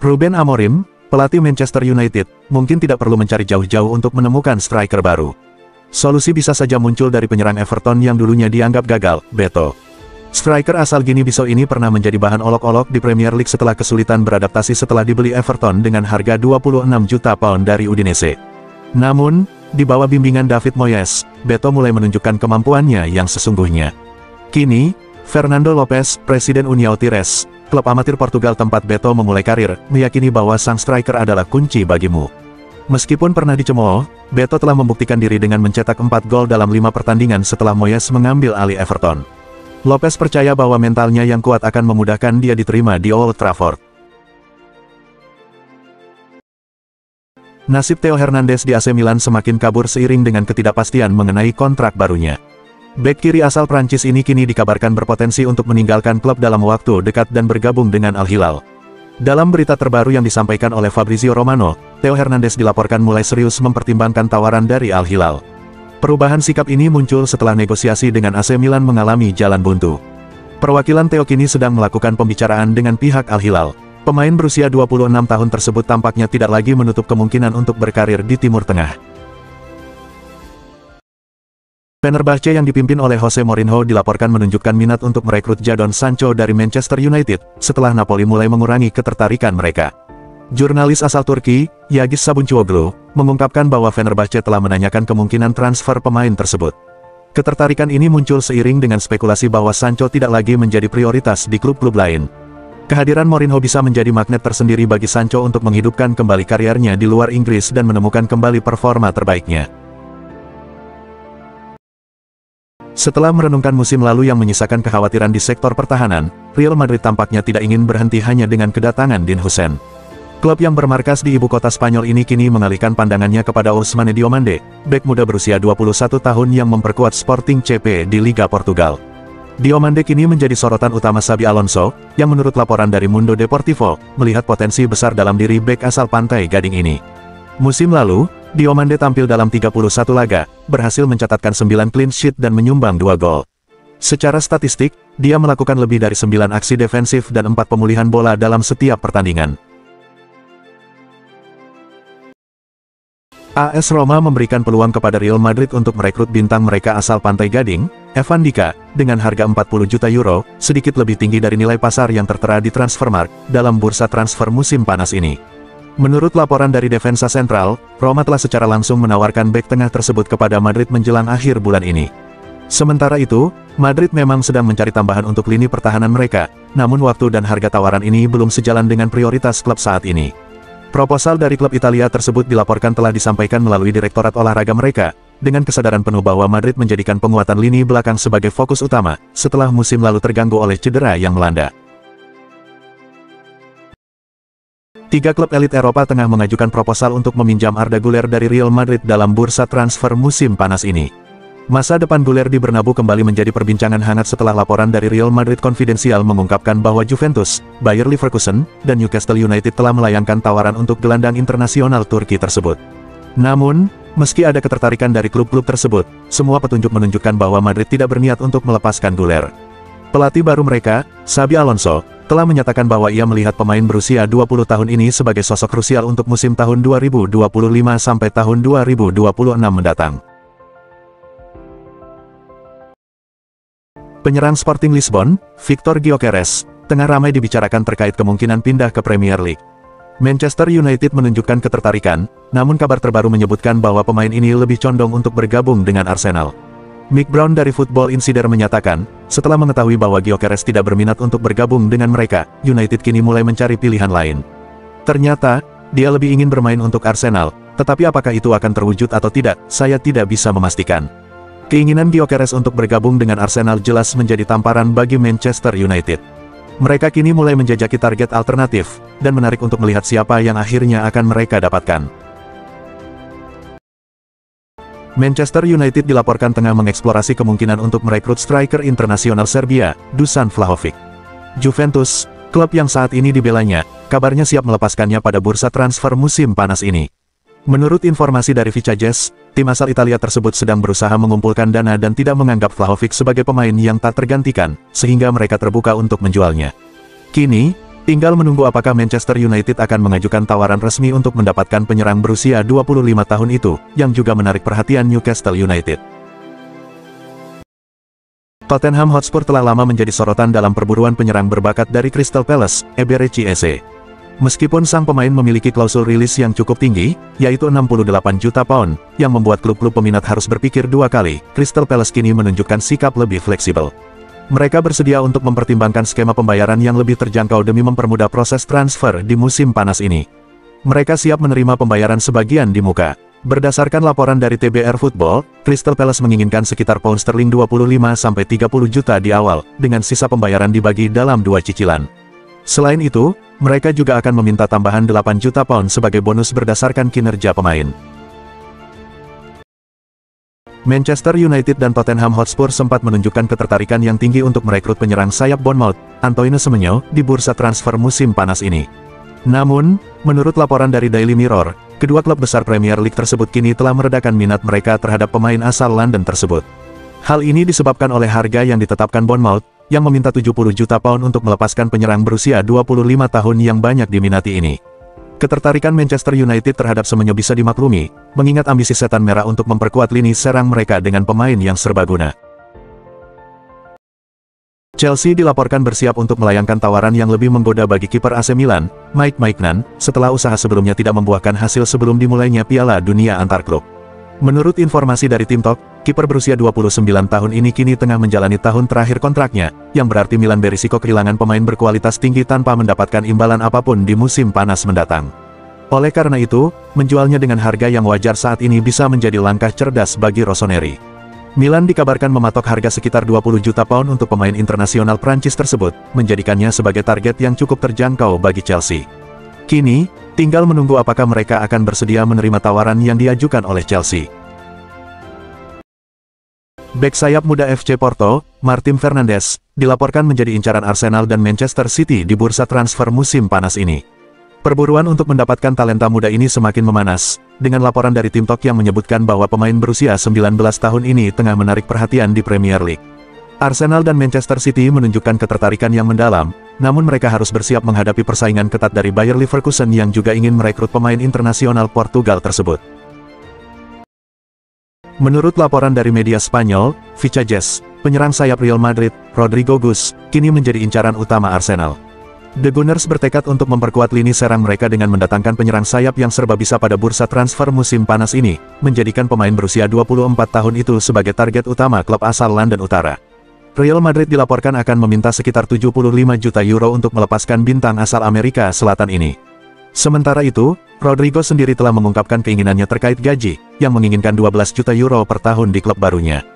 Ruben Amorim, pelatih Manchester United, mungkin tidak perlu mencari jauh-jauh untuk menemukan striker baru. Solusi bisa saja muncul dari penyerang Everton yang dulunya dianggap gagal, Beto. Striker asal Guinea-Bissau ini pernah menjadi bahan olok-olok di Premier League setelah kesulitan beradaptasi setelah dibeli Everton dengan harga 26 juta pound dari Udinese. Namun, di bawah bimbingan David Moyes, Beto mulai menunjukkan kemampuannya yang sesungguhnya. Kini, Fernando Lopes, Presiden União Tires, klub amatir Portugal tempat Beto memulai karir, meyakini bahwa sang striker adalah kunci bagimu. Meskipun pernah dicemooh, Beto telah membuktikan diri dengan mencetak 4 gol dalam 5 pertandingan setelah Moyes mengambil alih Everton. Lopes percaya bahwa mentalnya yang kuat akan memudahkan dia diterima di Old Trafford. Nasib Theo Hernandez di AC Milan semakin kabur seiring dengan ketidakpastian mengenai kontrak barunya. Bek kiri asal Prancis ini kini dikabarkan berpotensi untuk meninggalkan klub dalam waktu dekat dan bergabung dengan Al Hilal. Dalam berita terbaru yang disampaikan oleh Fabrizio Romano, Theo Hernandez dilaporkan mulai serius mempertimbangkan tawaran dari Al Hilal. Perubahan sikap ini muncul setelah negosiasi dengan AC Milan mengalami jalan buntu. Perwakilan Theo kini sedang melakukan pembicaraan dengan pihak Al Hilal. Pemain berusia 26 tahun tersebut tampaknya tidak lagi menutup kemungkinan untuk berkarir di Timur Tengah. Fenerbahce yang dipimpin oleh Jose Mourinho dilaporkan menunjukkan minat untuk merekrut Jadon Sancho dari Manchester United, setelah Napoli mulai mengurangi ketertarikan mereka. Jurnalis asal Turki, Yagis Sabuncuoglu, mengungkapkan bahwa Fenerbahce telah menanyakan kemungkinan transfer pemain tersebut. Ketertarikan ini muncul seiring dengan spekulasi bahwa Sancho tidak lagi menjadi prioritas di klub-klub lain. Kehadiran Mourinho bisa menjadi magnet tersendiri bagi Sancho untuk menghidupkan kembali karirnya di luar Inggris dan menemukan kembali performa terbaiknya. Setelah merenungkan musim lalu yang menyisakan kekhawatiran di sektor pertahanan, Real Madrid tampaknya tidak ingin berhenti hanya dengan kedatangan Dean Huijsen. Klub yang bermarkas di ibu kota Spanyol ini kini mengalihkan pandangannya kepada Ousmane Diomande, bek muda berusia 21 tahun yang memperkuat Sporting CP di Liga Portugal. Diomande kini menjadi sorotan utama Xabi Alonso, yang menurut laporan dari Mundo Deportivo, melihat potensi besar dalam diri bek asal Pantai Gading ini. Musim lalu, Diomande tampil dalam 31 laga, berhasil mencatatkan 9 clean sheet dan menyumbang 2 gol. Secara statistik, dia melakukan lebih dari 9 aksi defensif dan 4 pemulihan bola dalam setiap pertandingan. AS Roma memberikan peluang kepada Real Madrid untuk merekrut bintang mereka asal Pantai Gading, Evan Dika, dengan harga 40 juta euro, sedikit lebih tinggi dari nilai pasar yang tertera di Transfermarkt, dalam bursa transfer musim panas ini. Menurut laporan dari Defensa Central, Roma telah secara langsung menawarkan bek tengah tersebut kepada Madrid menjelang akhir bulan ini. Sementara itu, Madrid memang sedang mencari tambahan untuk lini pertahanan mereka, namun waktu dan harga tawaran ini belum sejalan dengan prioritas klub saat ini. Proposal dari klub Italia tersebut dilaporkan telah disampaikan melalui Direktorat Olahraga mereka, dengan kesadaran penuh bahwa Madrid menjadikan penguatan lini belakang sebagai fokus utama, setelah musim lalu terganggu oleh cedera yang melanda. 3 klub elit Eropa tengah mengajukan proposal untuk meminjam Arda Güler dari Real Madrid dalam bursa transfer musim panas ini. Masa depan Güler di Bernabeu kembali menjadi perbincangan hangat setelah laporan dari Real Madrid Konfidensial mengungkapkan bahwa Juventus, Bayer Leverkusen, dan Newcastle United telah melayangkan tawaran untuk gelandang internasional Turki tersebut. Namun, meski ada ketertarikan dari klub-klub tersebut, semua petunjuk menunjukkan bahwa Madrid tidak berniat untuk melepaskan Güler. Pelatih baru mereka, Xabi Alonso, telah menyatakan bahwa ia melihat pemain berusia 20 tahun ini sebagai sosok krusial untuk musim tahun 2025 sampai tahun 2026 mendatang. Penyerang Sporting Lisbon, Victor Gyökeres, tengah ramai dibicarakan terkait kemungkinan pindah ke Premier League. Manchester United menunjukkan ketertarikan, namun kabar terbaru menyebutkan bahwa pemain ini lebih condong untuk bergabung dengan Arsenal. Mick Brown dari Football Insider menyatakan, setelah mengetahui bahwa Gyökeres tidak berminat untuk bergabung dengan mereka, United kini mulai mencari pilihan lain. Ternyata, dia lebih ingin bermain untuk Arsenal, tetapi apakah itu akan terwujud atau tidak, saya tidak bisa memastikan. Keinginan Gyökeres untuk bergabung dengan Arsenal jelas menjadi tamparan bagi Manchester United. Mereka kini mulai menjajaki target alternatif, dan menarik untuk melihat siapa yang akhirnya akan mereka dapatkan. Manchester United dilaporkan tengah mengeksplorasi kemungkinan untuk merekrut striker internasional Serbia, Dusan Vlahovic. Juventus, klub yang saat ini dibelanya, kabarnya siap melepaskannya pada bursa transfer musim panas ini. Menurut informasi dari Vicajes, tim asal Italia tersebut sedang berusaha mengumpulkan dana dan tidak menganggap Vlahovic sebagai pemain yang tak tergantikan, sehingga mereka terbuka untuk menjualnya. Kini, Tinggal menunggu apakah Manchester United akan mengajukan tawaran resmi untuk mendapatkan penyerang berusia 25 tahun itu, yang juga menarik perhatian Newcastle United. Tottenham Hotspur telah lama menjadi sorotan dalam perburuan penyerang berbakat dari Crystal Palace, Eberechi Eze. Meskipun sang pemain memiliki klausul rilis yang cukup tinggi, yaitu 68 juta pound, yang membuat klub-klub peminat harus berpikir dua kali, Crystal Palace kini menunjukkan sikap lebih fleksibel. Mereka bersedia untuk mempertimbangkan skema pembayaran yang lebih terjangkau demi mempermudah proses transfer di musim panas ini. Mereka siap menerima pembayaran sebagian di muka. Berdasarkan laporan dari TBR Football, Crystal Palace menginginkan sekitar pound sterling 25-30 juta di awal, dengan sisa pembayaran dibagi dalam 2 cicilan. Selain itu, mereka juga akan meminta tambahan 8 juta pound sebagai bonus berdasarkan kinerja pemain. Manchester United dan Tottenham Hotspur sempat menunjukkan ketertarikan yang tinggi untuk merekrut penyerang sayap Bournemouth, Antoine Semenyo, di bursa transfer musim panas ini. Namun, menurut laporan dari Daily Mirror, kedua klub besar Premier League tersebut kini telah meredakan minat mereka terhadap pemain asal London tersebut. Hal ini disebabkan oleh harga yang ditetapkan Bournemouth, yang meminta 70 juta pound untuk melepaskan penyerang berusia 25 tahun yang banyak diminati ini. Ketertarikan Manchester United terhadap Semenyo bisa dimaklumi, mengingat ambisi setan merah untuk memperkuat lini serang mereka dengan pemain yang serbaguna. Chelsea dilaporkan bersiap untuk melayangkan tawaran yang lebih menggoda bagi kiper AC Milan, Mike Maignan, setelah usaha sebelumnya tidak membuahkan hasil sebelum dimulainya Piala Dunia antar klub. Menurut informasi dari Tim Talk, kiper berusia 29 tahun ini kini tengah menjalani tahun terakhir kontraknya, yang berarti Milan berisiko kehilangan pemain berkualitas tinggi tanpa mendapatkan imbalan apapun di musim panas mendatang. Oleh karena itu, menjualnya dengan harga yang wajar saat ini bisa menjadi langkah cerdas bagi Rossoneri. Milan dikabarkan mematok harga sekitar 20 juta pound untuk pemain internasional Prancis tersebut, menjadikannya sebagai target yang cukup terjangkau bagi Chelsea. Kini, tinggal menunggu apakah mereka akan bersedia menerima tawaran yang diajukan oleh Chelsea. Bek sayap muda FC Porto, Martin Fernandes, dilaporkan menjadi incaran Arsenal dan Manchester City di bursa transfer musim panas ini. Perburuan untuk mendapatkan talenta muda ini semakin memanas, dengan laporan dari Tim Talk yang menyebutkan bahwa pemain berusia 19 tahun ini tengah menarik perhatian di Premier League. Arsenal dan Manchester City menunjukkan ketertarikan yang mendalam, namun mereka harus bersiap menghadapi persaingan ketat dari Bayer Leverkusen yang juga ingin merekrut pemain internasional Portugal tersebut. Menurut laporan dari media Spanyol, Vichajes, penyerang sayap Real Madrid, Rodrigo Gus, kini menjadi incaran utama Arsenal. The Gunners bertekad untuk memperkuat lini serang mereka dengan mendatangkan penyerang sayap yang serba bisa pada bursa transfer musim panas ini, menjadikan pemain berusia 24 tahun itu sebagai target utama klub asal London Utara. Real Madrid dilaporkan akan meminta sekitar 75 juta euro untuk melepaskan bintang asal Amerika Selatan ini. Sementara itu, Rodrigo sendiri telah mengungkapkan keinginannya terkait gaji, yang menginginkan 12 juta euro per tahun di klub barunya.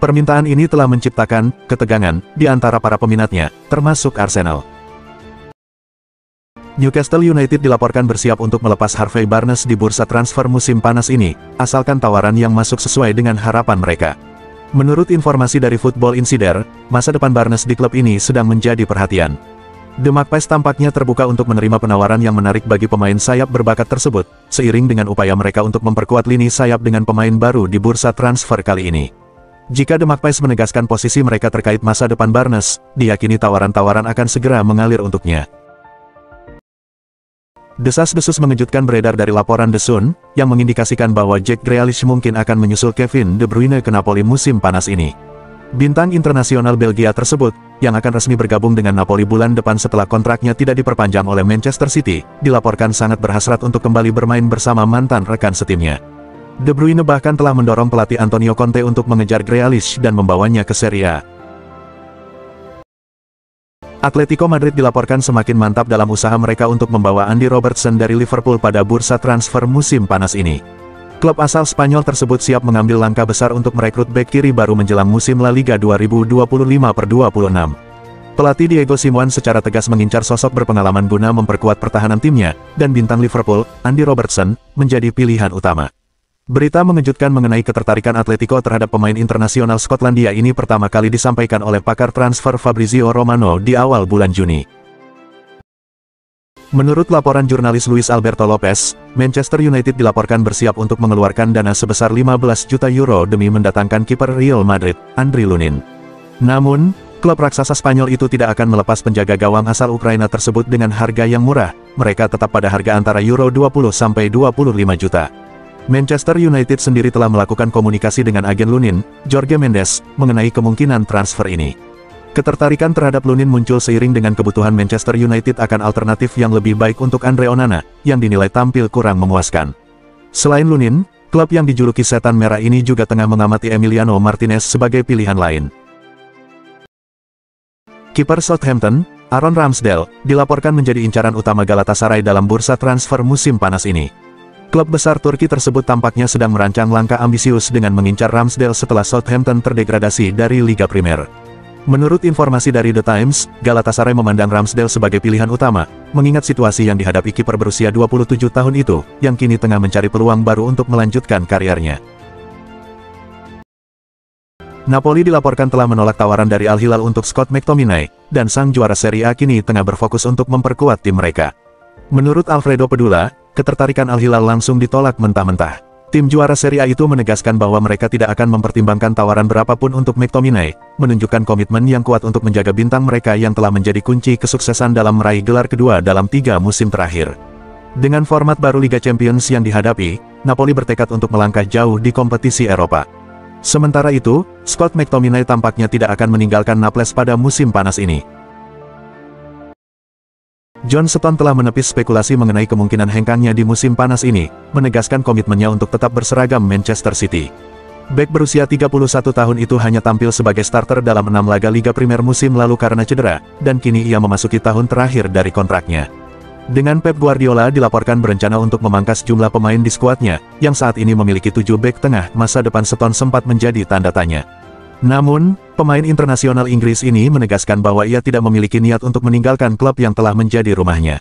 Permintaan ini telah menciptakan ketegangan di antara para peminatnya, termasuk Arsenal. Newcastle United dilaporkan bersiap untuk melepas Harvey Barnes di bursa transfer musim panas ini, asalkan tawaran yang masuk sesuai dengan harapan mereka. Menurut informasi dari Football Insider, masa depan Barnes di klub ini sedang menjadi perhatian. The Magpies tampaknya terbuka untuk menerima penawaran yang menarik bagi pemain sayap berbakat tersebut, seiring dengan upaya mereka untuk memperkuat lini sayap dengan pemain baru di bursa transfer kali ini. Jika The Magpies menegaskan posisi mereka terkait masa depan Barnes, diyakini tawaran-tawaran akan segera mengalir untuknya. Desas-desus mengejutkan beredar dari laporan The Sun, yang mengindikasikan bahwa Jack Grealish mungkin akan menyusul Kevin De Bruyne ke Napoli musim panas ini. Bintang internasional Belgia tersebut, yang akan resmi bergabung dengan Napoli bulan depan setelah kontraknya tidak diperpanjang oleh Manchester City, dilaporkan sangat berhasrat untuk kembali bermain bersama mantan rekan setimnya. De Bruyne bahkan telah mendorong pelatih Antonio Conte untuk mengejar Grealish dan membawanya ke Serie A. Atletico Madrid dilaporkan semakin mantap dalam usaha mereka untuk membawa Andy Robertson dari Liverpool pada bursa transfer musim panas ini. Klub asal Spanyol tersebut siap mengambil langkah besar untuk merekrut bek kiri baru menjelang musim La Liga 2025-26. Pelatih Diego Simeone secara tegas mengincar sosok berpengalaman guna memperkuat pertahanan timnya, dan bintang Liverpool, Andy Robertson, menjadi pilihan utama. Berita mengejutkan mengenai ketertarikan Atletico terhadap pemain internasional Skotlandia ini pertama kali disampaikan oleh pakar transfer Fabrizio Romano di awal bulan Juni. Menurut laporan jurnalis Luis Alberto Lopez, Manchester United dilaporkan bersiap untuk mengeluarkan dana sebesar 15 juta euro demi mendatangkan kiper Real Madrid, Andriy Lunin. Namun, Klub raksasa Spanyol itu tidak akan melepas penjaga gawang asal Ukraina tersebut dengan harga yang murah, mereka tetap pada harga antara Euro 20 sampai 25 juta. Manchester United sendiri telah melakukan komunikasi dengan agen Lunin, Jorge Mendes, mengenai kemungkinan transfer ini. Ketertarikan terhadap Lunin muncul seiring dengan kebutuhan Manchester United akan alternatif yang lebih baik untuk Andre Onana, yang dinilai tampil kurang memuaskan. Selain Lunin, klub yang dijuluki Setan Merah ini juga tengah mengamati Emiliano Martinez sebagai pilihan lain. Kiper Southampton, Aaron Ramsdale, dilaporkan menjadi incaran utama Galatasaray dalam bursa transfer musim panas ini. Klub besar Turki tersebut tampaknya sedang merancang langkah ambisius dengan mengincar Ramsdale setelah Southampton terdegradasi dari Liga Primer. Menurut informasi dari The Times, Galatasaray memandang Ramsdale sebagai pilihan utama, mengingat situasi yang dihadapi kiper berusia 27 tahun itu, yang kini tengah mencari peluang baru untuk melanjutkan karirnya. Napoli dilaporkan telah menolak tawaran dari Al Hilal untuk Scott McTominay, dan sang juara Serie A kini tengah berfokus untuk memperkuat tim mereka. Menurut Alfredo Pedula, ketertarikan Al Hilal langsung ditolak mentah-mentah. Tim juara Serie A itu menegaskan bahwa mereka tidak akan mempertimbangkan tawaran berapapun untuk McTominay, menunjukkan komitmen yang kuat untuk menjaga bintang mereka yang telah menjadi kunci kesuksesan dalam meraih gelar kedua dalam 3 musim terakhir. Dengan format baru Liga Champions yang dihadapi, Napoli bertekad untuk melangkah jauh di kompetisi Eropa. Sementara itu, Scott McTominay tampaknya tidak akan meninggalkan Naples pada musim panas ini. John Stones telah menepis spekulasi mengenai kemungkinan hengkangnya di musim panas ini, menegaskan komitmennya untuk tetap berseragam Manchester City. Bek berusia 31 tahun itu hanya tampil sebagai starter dalam 6 laga Liga Primer musim lalu karena cedera, dan kini ia memasuki tahun terakhir dari kontraknya. Dengan Pep Guardiola dilaporkan berencana untuk memangkas jumlah pemain di skuadnya, yang saat ini memiliki 7 bek tengah, masa depan Stones sempat menjadi tanda tanya. Namun, pemain internasional Inggris ini menegaskan bahwa ia tidak memiliki niat untuk meninggalkan klub yang telah menjadi rumahnya.